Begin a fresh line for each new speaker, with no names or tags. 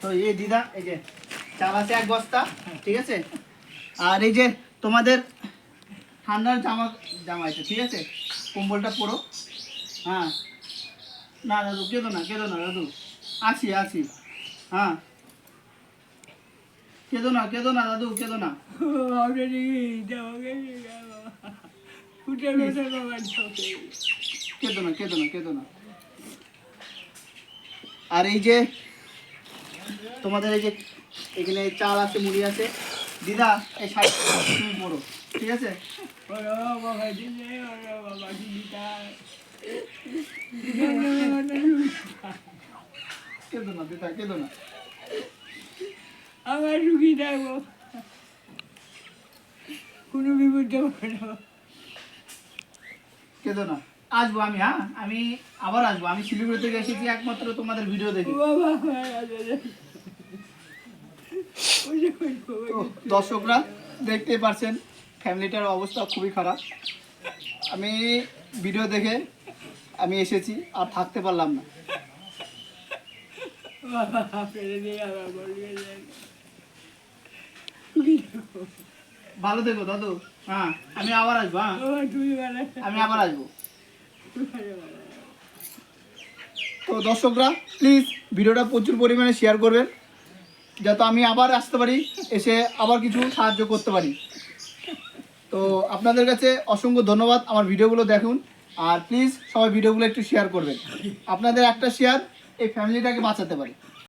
তো এই দিদা এই যে চাল আছে 1 বস্তা, ঠিক আছে। আর এই যে তোমাদের ঠান্ডার জামা আছে, ঠিক আছে, কম্বলটা পরো। হ্যাঁ, না দাদু কেঁদো না দাদু, আছি। হ্যাঁ, কেঁদো না দাদু, কেঁদো না। কেঁদো না। আর এই যে তোমাদের এই যে এখানে চাল আছে, মুড়ি আছে, দিদা এই শাড়ি তুমি পরো, ঠিক আছে। কেঁদো না দিদা, কেঁদো না।
আমার রুগী থাকবো, কোনো বিপদ
কেঁদো না, আসবো আমি। হ্যাঁ, আমি আবার আসবো। আমি শিলিগুড়ি থেকে এসেছি একমাত্র তোমাদের ভিডিও দেখে। তো দর্শকরা দেখতেই পারছেন ফ্যামিলিটার অবস্থা খুবই খারাপ। আমি ভিডিও দেখে আমি এসেছি, আর থাকতে পারলাম না। ভালো থেকো দাদু। হ্যাঁ, আমি আবার আসবো। হ্যাঁ, আমি আবার আসবো। তো দর্শকরা প্লিজ ভিডিওটা প্রচুর পরিমাণে শেয়ার করবেন, যাতে আমি আবার আসতে পারি, এসে আবার কিছু সাহায্য করতে পারি। তো আপনাদের কাছে অসংখ্য ধন্যবাদ আমার ভিডিওগুলো দেখুন, আর প্লিজ সবাই ভিডিওগুলো একটু শেয়ার করবেন। আপনাদের একটা শেয়ার এই ফ্যামিলিটাকে বাঁচাতে পারে।